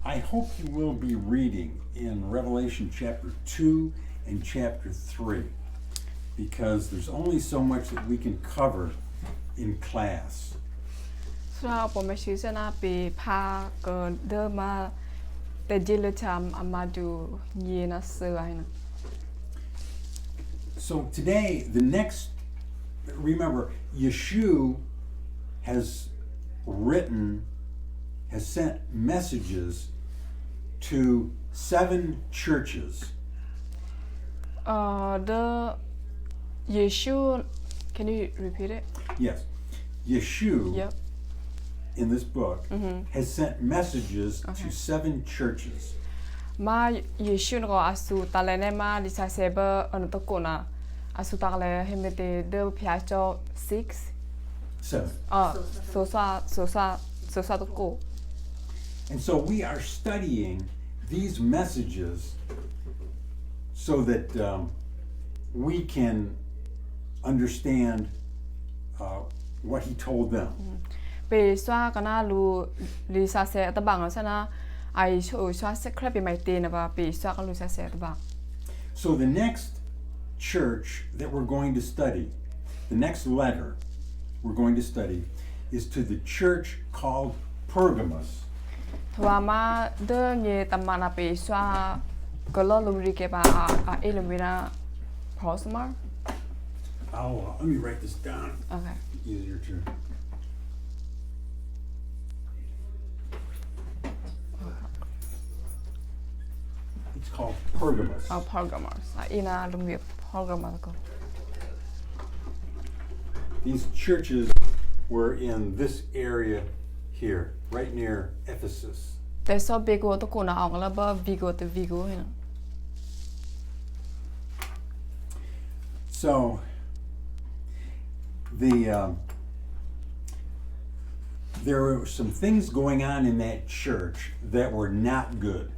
I hope you will be reading in Revelation chapter 2 and chapter 3 because there's only so much that we can cover in class. So, po meshiza na pi pa ko de ma te diletam amadu yena selaina. So today, remember, Yeshua has sent messages to 7 churches. The Yeshua, can you repeat it? Yes. Yeshua, Yep. in this book, has sent messages Okay. to 7 churches. Ma Yeshua ngo asu talene ma lisa seba anutokona asu tale hemete de piacho 6. 7. So toko. And so we are studying these messages so that we can understand what he told them. Pe swa kana lu lisa se tabang sana ai sho swa se crap mai te na ba pe swa ka lu sa se tabang. So the next church that we're going to study, the next letter we're going to study is to the church called Pergamos. Twa ma de nye tamana pe swa ko lo lu ri ke ba a elimina prosmar. Let me write this down. Okay. Easier to. It's called Pergamos. Pergamos. Ina lumbi Pergamos ko. These churches were in this area here, right near Ephesus. Te so bigo to ko na ang la ba Vigo te Vigo hina. So there were some things going on in that church that were not good.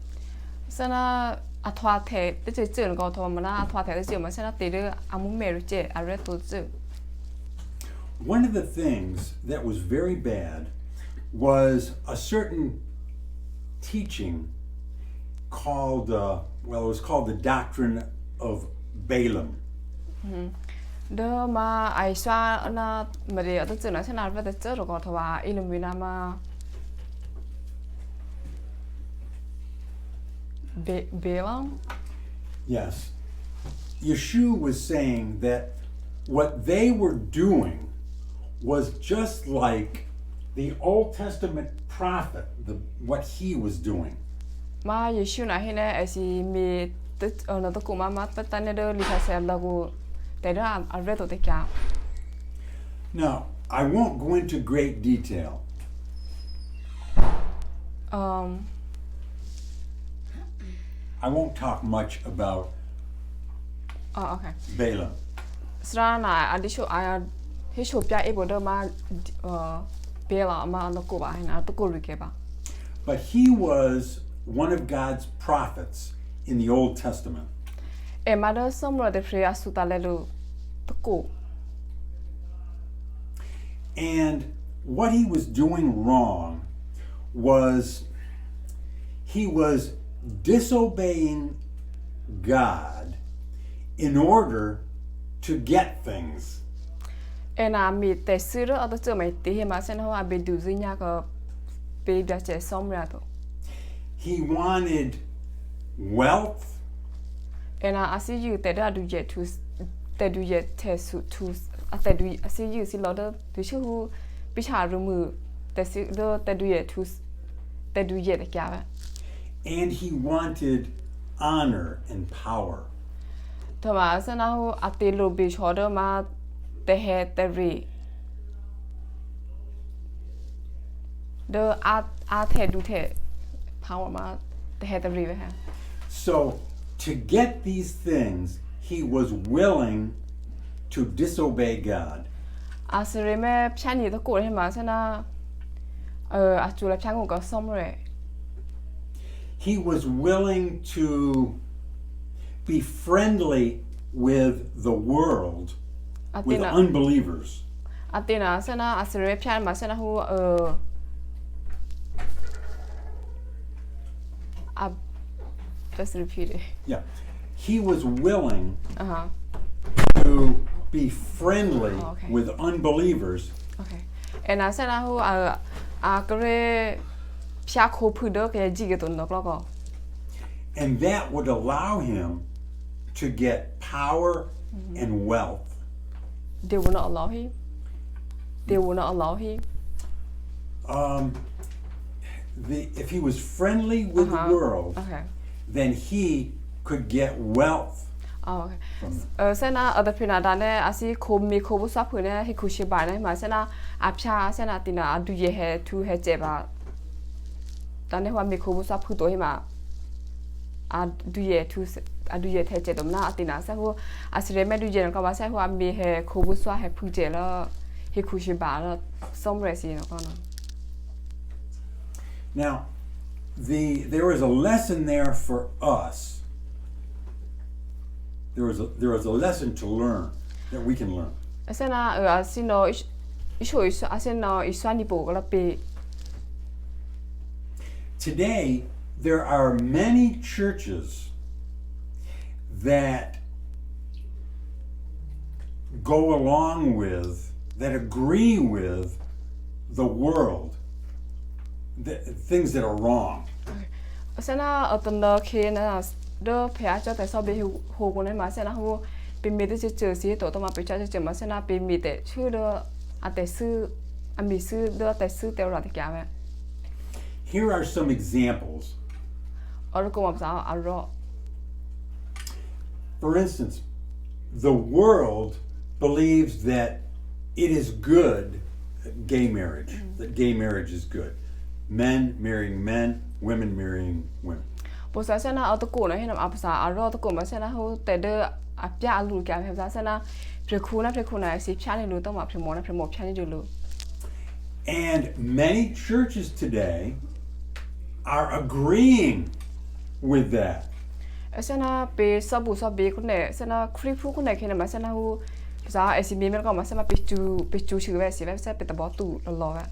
Sana atwa the te che ko to ma na atwa the che ma sana te de amu meru che a re to che. One of the things that was very bad was a certain teaching called, it was called the doctrine of Balaam. De ma ai swa na ma de to che na sana re te che ro ko to wa ilumina ma Balaam? Yes. Yeshua was saying that what they were doing was just like the Old Testament prophet, what he was doing. Ma Yeshua na hina asi me te na to ko ma ta ne de li sa se la ko te da a re to te kya. Now, I won't go into great detail. I won't talk much about Okay. Balaam. Srana adisho aya hisho pya e bodo ma bela ma no ko ba hina to ko ri ke ba. But he was one of God's prophets in the Old Testament. E ma do somro de fre asuta le lo to ko. And what he was doing wrong was he was disobeying God in order to get things. E na mi te suru ado che mai te he ma sen ho a be du zinya ko be da che somra to. He wanted wealth. E na asi you te da du je tu te du je te su tu a te du asi you si lo de tu chu hu pi cha ru mu te si do te du je tu te du je de kya ba. And he wanted honor and power. Thomas and now at the lobby shoulder ma the head the re. The art head do te power ma the head the river. So to get these things, he was willing to disobey God. As a reme chani the court him as na as to la chango go somewhere. He was willing to be friendly with the world, with unbelievers. Atina sana as a rep chan ma sana who just repeat it. Yeah. He was willing Uh-huh. to be friendly Oh, okay. with unbelievers Okay. And I said who 그래 피아 코프더 그 지게도 넣고. and that would allow him to get power and wealth. They will not allow him. They will not allow him. If he was friendly with the world, Okay. then he could get wealth. Oh, okay. Sena other pina dane asi komi kobu sapune he kushi bane ma sena apcha sena tina adu ye he tu he jeba. Dane wa mi kobu sapu to hima adu ye tu adu ye the je dom na atina sa ho asire me du je ka ba sa ho mi he kobu swa he pu je la he kushi ba la som resi no kono. Now, there is a lesson there for us. There is a lesson to learn that we can learn. Sena asino isho asino iswani bo la pe. Today, there are many churches that go along with, that agree with the world, things that are wrong. Sena atanda kena do phya cho ta so be ho ko ne ma sena ho pe me de che si to to ma pe cha che ma sena pe mi de chu do ate su ami su do ate su te ra de kya me. Here are some examples. Or ko ma sa aro. For instance, the world believes that it is good, gay marriage, that gay marriage is good. Men marrying men, women marrying women. Bo sa sena auto ko na hena apsa aro to ko ma sena ho te de apya lu kya me sa sena pre khu na si phya ni lu to ma pre mo phya ni lu. And many churches today are agreeing with that. Sena pe sabu so be ko ne sena khri phu ko ne khena ma sena ho sa SMB me ko ma sena pe chu shi ve si ve sa pe ta bo tu lo va.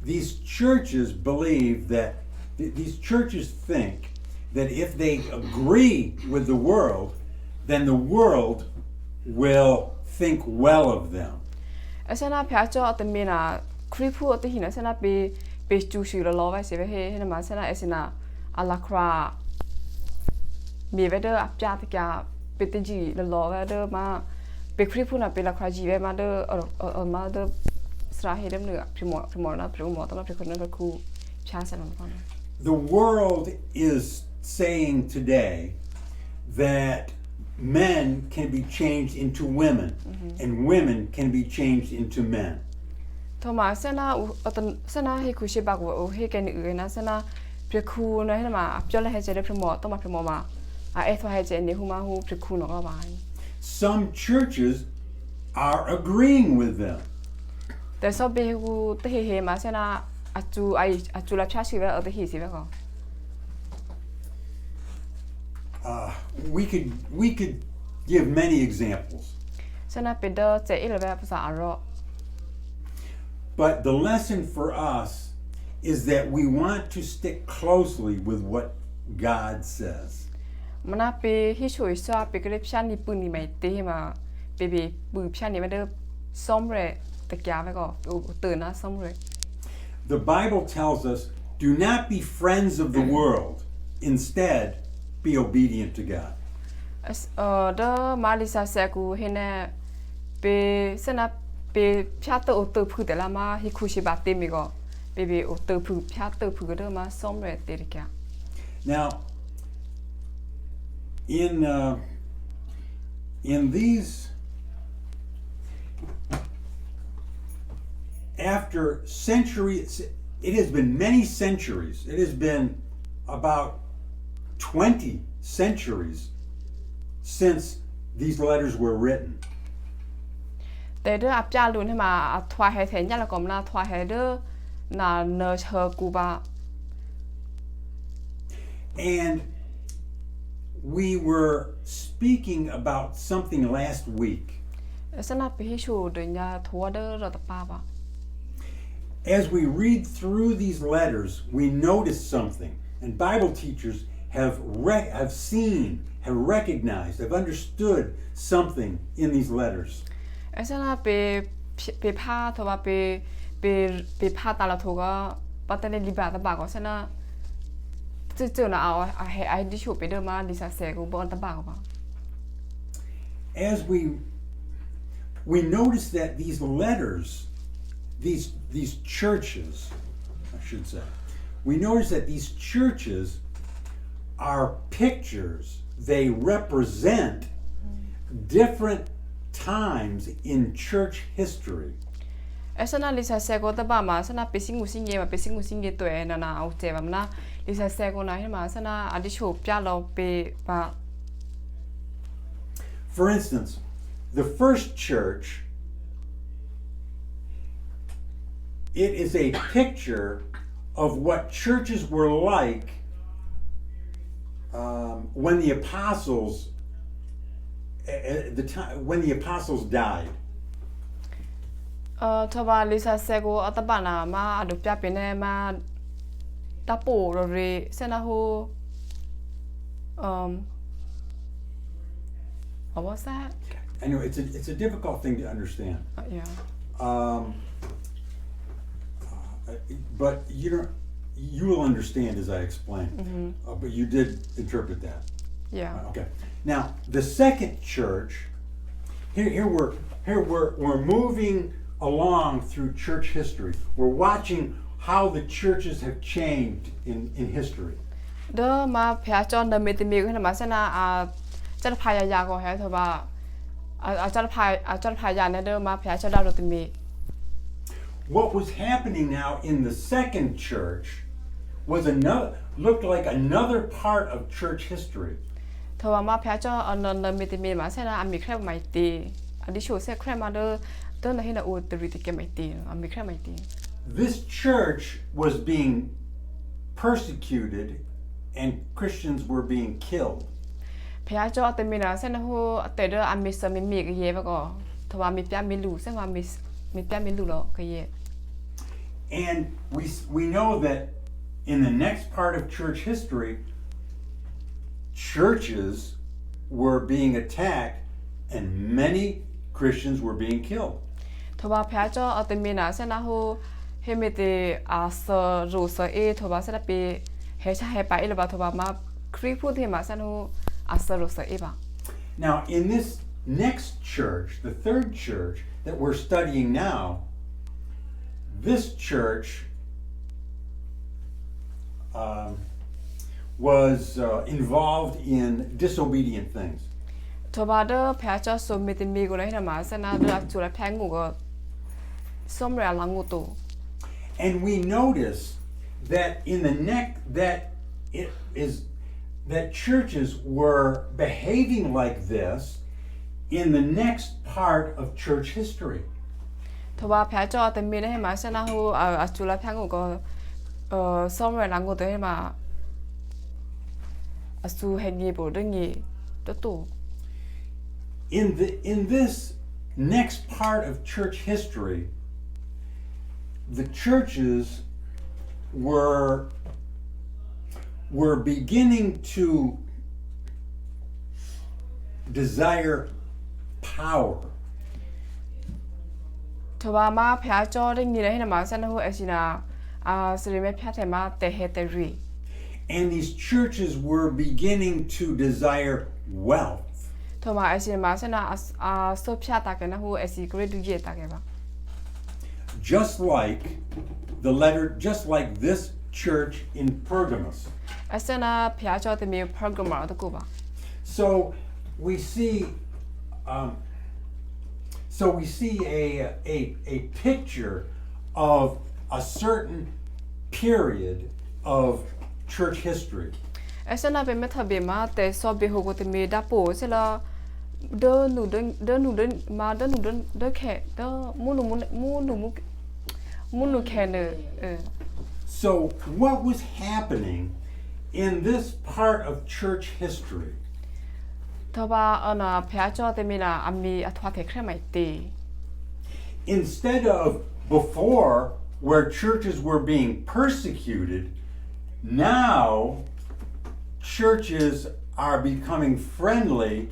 These churches believe that these churches think that if they agree with the world, then the world will think well of them. Sena phya cho at me na khri phu at hina sena pe chu shi lo va si ve he na ma sena esina alakra me ve de apja ta kya pe te ji lo va de ma pe khri phu na pe la khra ji ve ma de ma de sra he dem nữa primo na primo to na pre khon na khu chance na ko. The world is saying today that men can be changed into women and women can be changed into men. Thomas sena he khu she ba go he ken u na sena pre khu na he ma apjo la he je de primo to ma primo ma a e thwa he je ni hu ma hu pre khu no ka ba. Some churches are agreeing with them. Te so be hu te he ma sena atu la cha shi ve o te hi si ve ko. We could give many examples. Sena pe do te ile ve pa sa aro. But the lesson for us is that we want to stick closely with what God says. Mana pe hi shui sa pe kre pya ni pu ni mai te ma pe pu pya ni ma de som re te kya ve ko tu na som re. The Bible tells us, do not be friends of the world. Instead, be obedient to God. The Malisa Saku Hene Be Sena Be Piato o Tupu de Lama Hikushi Batimigo, baby o Tupu Piato Pugama Somre Dedica. Now, in these, after centuries, it has been many centuries. It has been about 20 centuries since these letters were written. They do up Jalun him a twahead and Yalacom na twaheader na nurse her Cuba. And we were speaking about something last week. As we read through these letters, we notice something. and Bible teachers have seen, have recognized, have understood something in these letters. အဲ့စနာပေဖာတော့ပေဖာတာလာတော့ကပတ်တယ်လီဘာတပါကောစနာကျနာအော်အိုင်ဒီချိုပေဒမာလီစာဆဲကိုဘောတပါကောပါ As we notice that these letters, these churches, I should say, we notice that these churches are pictures. They represent different times in church history. အဲ့စနာလီစာဆဲကိုတပါမှာစနာပေစင်းငူစင်းယေမှာပေစင်းငူစင်းယေတွေ့နာအောက်တဲ့ပါမနာလီစာဆဲကိုနာဟိမှာစနာအဒီချိုပြလောပေပါ For instance, the first church, it is a picture of what churches were like when the apostles, when the apostles died. ทว่าลิซาเซโกอัตบานามาอดุปยาเป็นมาตาโปโรเรเซนาโฮwhat was that? Anyway, it's a difficult thing to understand. Yeah. But you will understand as I explain. But you did interpret that. Yeah. Okay. Now the second church. Here we're moving along through church history. We're watching how the churches have changed in history. เด้อมาพยาจอนเดมิติมีขึ้นมาเสนาจัดพายายาก็ให้เถอะว่าจัดพายาเนี่ยเด้อมาพยาจอนดาวติมี What was happening now in the second church was looked like another part of church history. เถอะว่ามาพยาจอนเดมิติมีมาเสนามีแค่ไม่ตีอดิชูเซแค่มาเด้อนะให้นะอูตริติเกไม่ตีมีแค่ไม่ตี This church was being persecuted and Christians were being killed. พยาจอเตมีนะเสนาโฮเตเดอมิสมีกเยบก็เถอะว่ามีปยามีลูเสว่ามีปยามีลูแล้วก็เย And we know that in the next part of church history, churches were being attacked and many Christians were being killed. ทว่าพยาจอเตมีนะเสนาโฮเฮเมเตอาเซรูเซเอทว่าเสนาปีเฮชาเฮไปแล้วบ่ทว่ามาคริพูดที่มาเสนาโฮอาเซรูเซเอบ่ Now in this next church, the third church that we're studying now, this church was involved in disobedient things. ทว่าเด้อพยาจอสมิติมีก็ได้นะมาเสนาเด้อจุลแพงงูก็ส้มเรลังงูโต And we notice that in the that churches were behaving like this in the next part of church history. ทว่าพยาจอเตมีได้มาเสนาโฮจุลแพงงูก็ส้มเรลังงูโตให้มาสูเฮงีโบเด้งีโต In this next part of church history, the churches were beginning to desire power. ทว่ามาพยาจอได้งีได้มาเสนาโฮเอซินาสิริเมพยาเทมาเตเฮเตรี And these churches were beginning to desire wealth. ทว่าเอซิมาเสนาโซพยาตากันนะโฮเอซิกรดูเยตากันบ่ Just like this church in Pergamos. เอซินาพยาจอเตมีเพอร์กามาตะกูบ่ So we see a picture of a certain period of church history. เอซินาเป็นเมทาเบมาเตซอเบโฮโกเตมีดาโปเซลาเดหนูมาเดหนูเดแค่เดมูนูแค่เน So what was happening in this part of church history? ทว่าพยาจอเตมีนะมีอัตวาเทแค่ไม่ตี Instead of before, where churches were being persecuted now churches are becoming friendly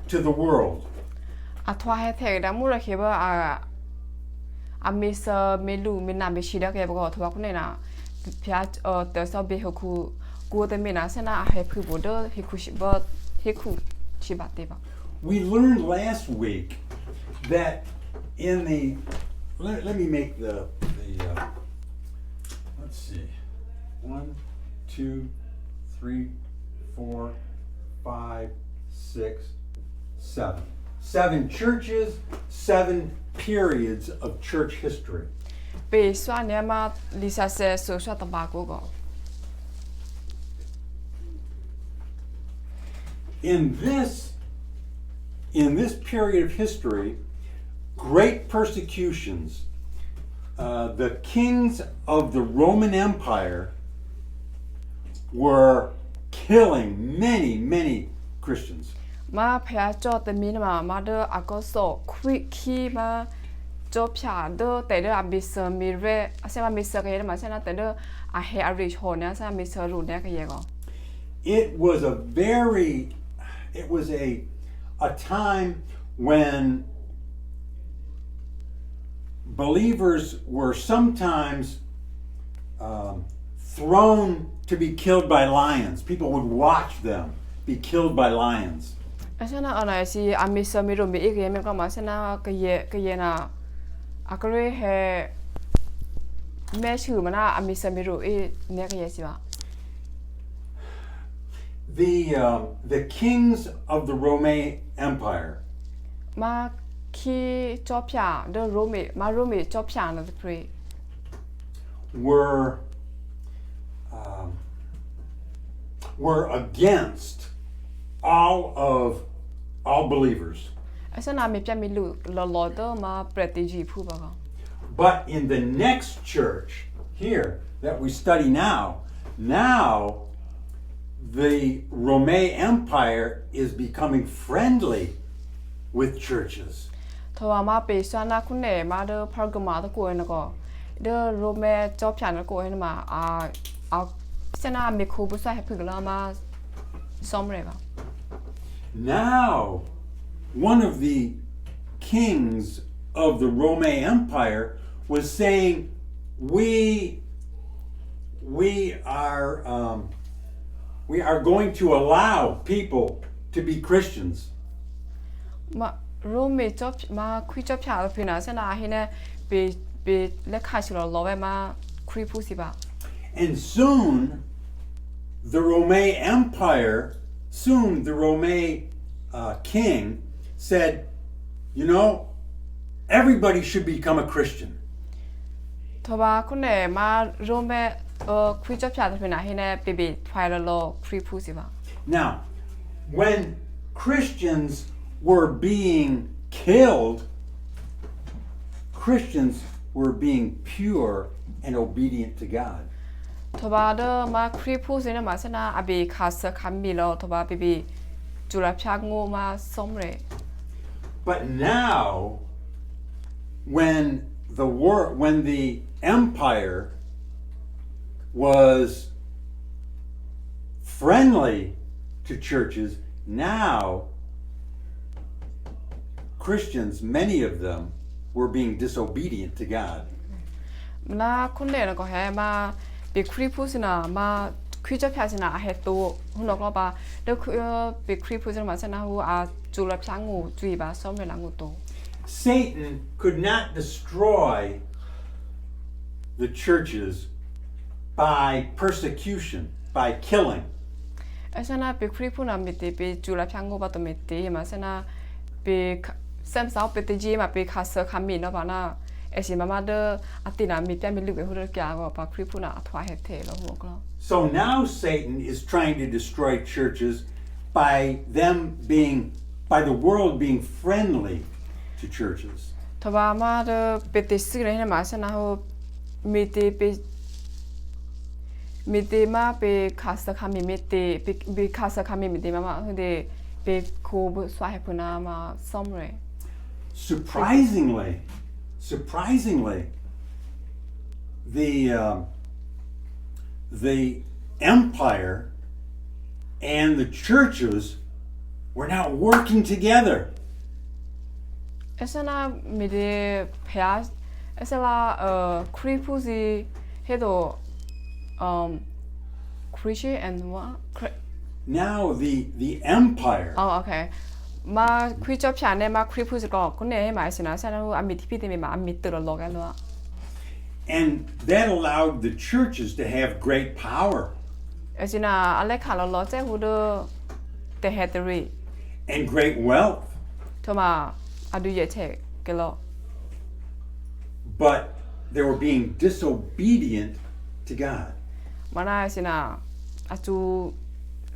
to the world. အထွားဟဲထဲဒါမှုရခေဘအမီဆာမီလူမီနာမီရှိဒကေဘောထွားခုနေနာဖျားတဲဆောဘေဟခုကိုတမီနာစနာဟဲဖူဘောဒဟခုရှိဘဟခုရှိဘတေဘာ We learned last week that in the let me make the let's see 1 2 3 4 5 6 7 churches, 7 periods of church history. ပေဆွာနေမှာလီဆာဆဲဆိုဆွာတဘာကိုကော In this period of history, great persecutions, the kings of the Roman Empire were killing many Christians. มาพยาจอตมีนมาเดออากอโซควิคีมาจอพยาเดอแต่เดออบิเซมีเรอาเซมามิเซกเยมาเซนะแต่เดออาเฮอาริชโฮเนี่ยเซมิเซรูเนี่ยกเยก็ It was a time when believers were sometimes thrown to be killed by lions. People would watch them be killed by lions. อาเซนะอะไรสิอามิเซมีรูมีอีกเยมันก็มาเซนะกเยนะอากเรเฮแม่ชื่อมันน่ะอามิเซมีรูอีเนี่ยกเยสิวะ The kings of the Roman Empire มาคีจอพยาเดอโรมีมาโรมีจอพยานะพรี were against all believers. อาเซนะมีจะมีลูลอเดอมาเปรติจีผู้บ่ก็ But in the next church here that we study now the Roman Empire is becoming friendly with churches. ทว่ามาเปซานาคุณเนมาเดอพาร์กมาตะโกนก็เดอโรเมจอบฉันตะโกนมาเอาเซนามีคูบุษให้พึกละมาซ้อมเลยบ่ Now one of the kings of the Roman Empire was saying we are going to allow people to be Christians. มาโรเมจอบมาคุยจอบฉันพินาเซนาให้เนเปเลขาชิลอเวมาครีผู้สิบ่ And soon the Roman king said, you know, everybody should become a Christian. ทว่าคุณเนมาโรเมคุยจอบฉันพินาให้เนเปไฟลอครีผู้สิบ่ Now, when Christians were being killed, Christians were being pure and obedient to God. ทว่าเดอมาครีผู้สินะมาเซนาอเบคาสคัมบิลอทว่าเปจุลพยางูมาซ้อมเลย But now, when the empire was friendly to churches, now Christians, many of them, were being disobedient to God. นาคุณเดนก็แฮมาเปครีผู้สินะมาคุยจอบพยาสินะเฮโตหุ่นก็บ่าเดอเปครีผู้สินะมาเซนาฮูอาจุลพยางูจุยบ่าซ้อมเลยละงูโต Satan could not destroy the churches by persecution, by killing. อาเซนาเปครีผู้นำเมเตเปจุลพยางูบ่ตเมเตมาเซนาเปเซมซาวเปตจีมาเปคาสคัมมินเนาะบ่านะเอสิมามาเดออตินามีแต่มีลึกไปฮู้เดอกยาก็ปาครีผู้น่ะอทวาเฮเทแล้วฮู้ก็ So now Satan is trying to destroy churches by the world being friendly to churches. ทว่ามาเดอเปติซึเลยนะมาเซนาฮูมีเตเปมีเตมาเปคาสคัมมิมีเตเปคาสคัมมิมีเตมาฮู้เดเปโคบุสวาเฮพุนามาซ้อมเลย Surprisingly, the empire and the churches were now working together. အစနာမီဒီဖျားအစလာခရီဖူစီဟဲ့တော့Christian and what Now the empire Oh okay มาคุยจบฉานเนี่ยมาคลิปพูดก็คนเนี่ยให้หมายสินะฉะนั้นอามิที่พี่เต็มมาอามิตื่นรอกันแล้ว and that allowed the churches to have great power ไอ้สินะอะไรขาเราล้อเจ้าหูเดอเตเฮตรี and great wealth ทมาอาดูเยเชกันแล้ว but they were being disobedient to God มาได้สินะอาจู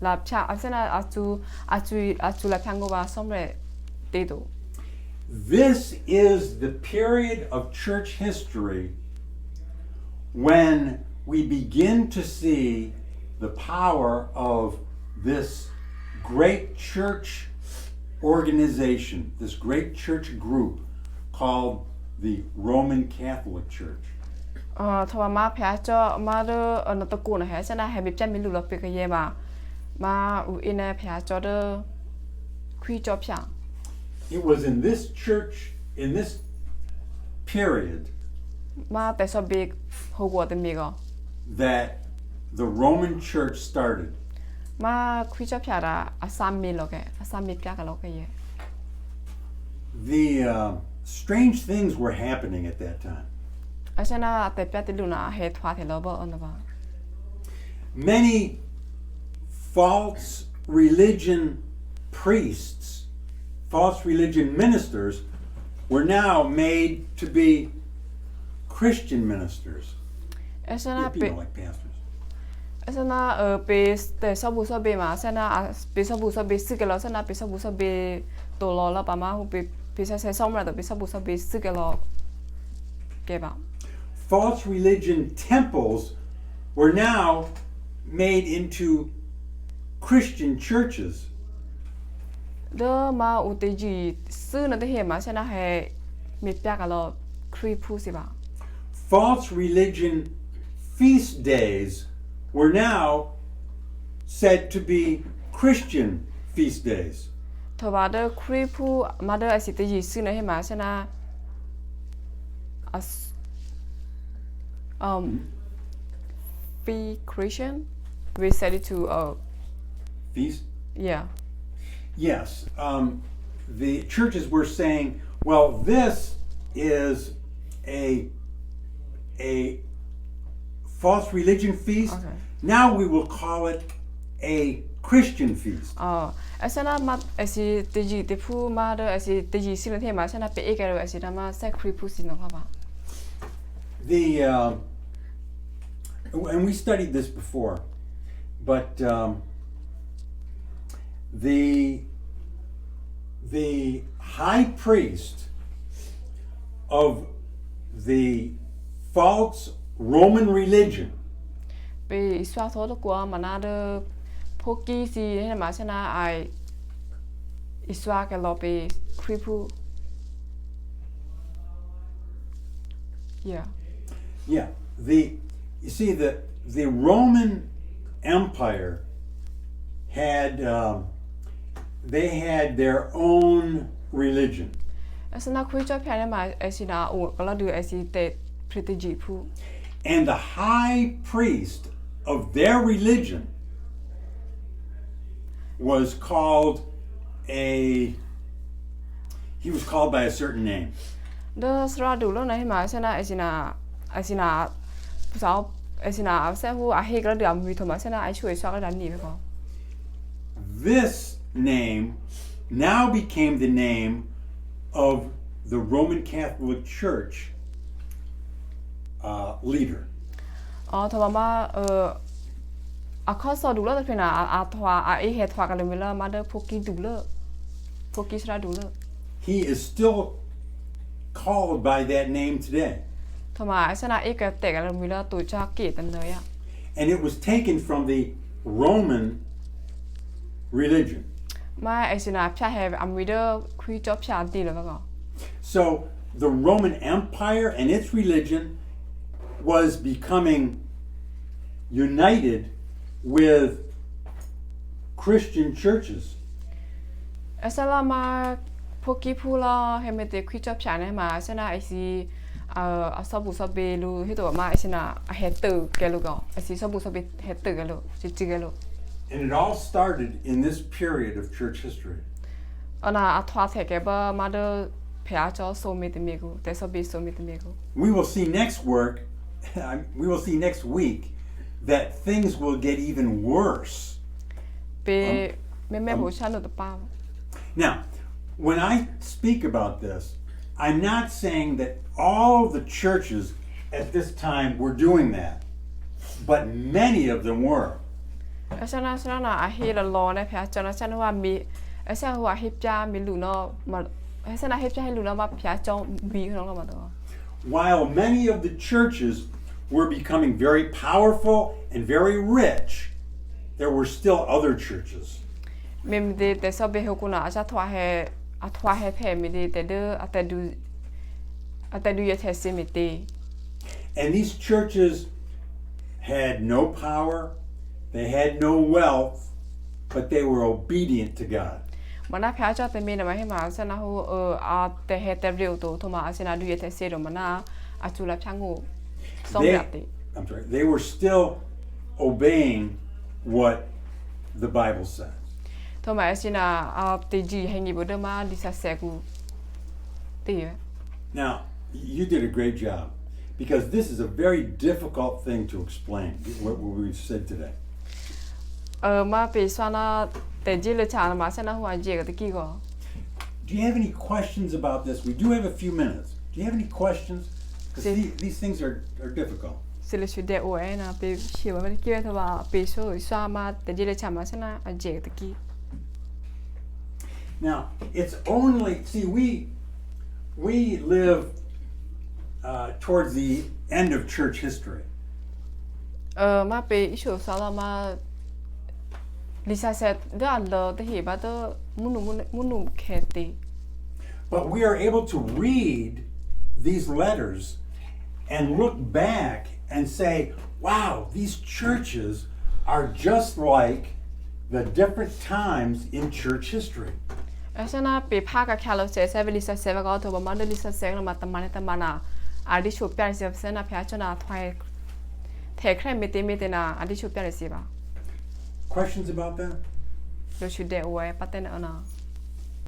ลับชาอาสินะอาจูลับทางกูว่าสมเร็จตีดู This is the period of church history when we begin to see the power of this great church organization, this great church group called the Roman Catholic Church. ทว่ามาแพ้เจ้ามาเดอนตะกูนะฮะฉะนั้นให้บิบจันมีลูกเราไปกันเยมาอุอินแพ้เจ้าเดอคุยจบช่าง It was in this church, in this period, มาแต่สบิกหัวแต่มีก็ that the Roman Church started. มาคุยจบช่างละอาสามมิลโอเคอาสามมิลกันแล้วก็เย The strange things were happening at that time. อาฉะนั้นแต่เปียติลูนะเฮทวาเทลเบอร์อันนั้นว่า Many false religion priests, false religion ministers were now made to be Christian ministers. อาฉะนั้น You know, like pastors. อาฉะนั้นเปแต่สบุสเบมาอาฉะนั้นเปสบุสเบสึกแล้วอาฉะนั้นเปสบุสเบตัวรอแล้วปะมาหูเปใช้ซ่อมแล้วแต่เปสบุสเบสึกแล้วเก็บอ่ะ False religion temples were now made into Christian churches. เดอมาอุตจีซื้อนั่นที่เห็นมาฉะนั้นให้มีเปียกันแล้วครีพูสิบ่ะ False religion feast days were now said to be Christian feast days. ทว่าเดอครีพูมาเดอไอสิตจีซื้อนั่นให้มาฉะนั้นfree Christian we set it to Feast? yeah Yes. The churches were saying, well, this is a false religion feast. Okay. Now we will call it a Christian feast. ไอฉะนั้นมาไอสิตจีติพูมาเดอไอสิตจีซื้อนั่นให้มาฉะนั้นเปเอกเลยไอสิทำมาเซครีพูสิน้องครับ And we studied this before, but the high priest of the false Roman religion ไปสวาโทตกัวมานาเดอพวกกี้สิให้มาฉะนั้นไออิสวากันเราไปครีพู yeah Yeah, you see the Roman Empire had they had their own religion. ไอฉะนั้นคุยจบแพ้ได้มาไอสินาอูก็เราดูไอสิเตพริติจีพู And the high priest of their religion was called he was called by a certain name. เดอสระดูแล้วนะให้มาฉะนั้นไอสินาผู้สาวไอสินาเซฮูอาเฮกแล้วเดี๋ยวมีโทมาฉะนั้นไอช่วยสวากันดันนี่ไปก่อน This name now became the name of the Roman Catholic Church leader. ทว่ามาอาข้อสอดูแล้วแต่เพียงน่ะอาทว่าอาเอเฮทว่ากันเลยเวลามาเดอพวกกี้ดูเลยพวกกี้สระดูเลย He is still called by that name today. ทว่าไอฉะนั้นเอกเตกันเลยเวลาตัวจากเกตันเลยอ่ะ And it was taken from the Roman religion. มาไอสินาพี่เฮอัมวิเดอร์คุยจบชาดีเลยไปก่อน So the Roman Empire and its religion was becoming united with Christian churches. အစလာမှာဖိုကီဖူလာဟဲမတေခွိချပ်ချာနေမှာဆနာအစီအစဘူစဘေလူဟိတော့မှာအစနာအဟက်တူကဲလူကအစီစဘူစဘေဟက်တူကဲလူချစ်ကဲလူ And it all started in this period of church history. အနာအထွားတဲ့ကဲဘာမဒဖျားချောဆိုမီတမီကိုတဲဆဘီဆိုမီတမီကို We will see next week that things will get even worse. ပေမဲဘူရှာလို့တပါ Now, when I speak about this, I'm not saying that all the churches at this time were doing that, but many of them were. အစနာစနာအဟီလလောနဲ့ဖျားချောနစနဝမီအစဟိုအဟိပြာမီလူနော်မအစနာဟိပြာဟီလူနော်မဖျားချောမီနော်မတော့ While many of the churches were becoming very powerful and very rich, there were still other churches. မင်းဒီတဲဆဘေဟကုနာအစထွားဟဲအထွားဟဲဖဲမီဒီတဲဒအတဒူရတဲ့စမီတီ And these churches had no power, they had no wealth, but they were obedient to God. မနာဖျားချတဲ့မင်းနမဟိမာဆနာဟိုအာတဲဟဲတဲရီတိုထမအစနာဒူရတဲ့စေတော့မနာအချူလာဖြန်းကိုစောင်းရတဲ့ I'm sorry, they were still obeying what the Bible says. ထမအစနာအတေဂျီဟင်ဂီဘဒမာဒီဆာဆဲကူတေး Now, you did a great job because this is a very difficult thing to explain, what we've said today. มาไปสวนาแต่จีเลชามาเสนาหัวเจกับตะกี้ก็ Do you have any questions about this? We do have a few minutes. Do you have any questions? Because these things are difficult. สิเลชุดเดโอเอนะไปเชื่อว่าตะกี้ทว่าไปโซสวามาแต่จีเลชามาเสนาเจกับตะกี้ Now, it's only, see, we live towards the end of church history. มาไปอิชูสาวมาลิซาเซดอันเลตะเหบาตมุนุเคติ But we are able to read these letters and look back and say, wow, these churches are just like the different times in church history. အစနာไปภาคกับแคลเซเซเวลิซาเซวก็ตัวมาเดลิซาเซนมาตมาตมานาอาดิชูเปียนเซเซนาพยาชนาถอยเทครเมตินาอาดิชูเปียนเซบา Questions about that? เราชุดเดโอไว้ปัตเตนอนา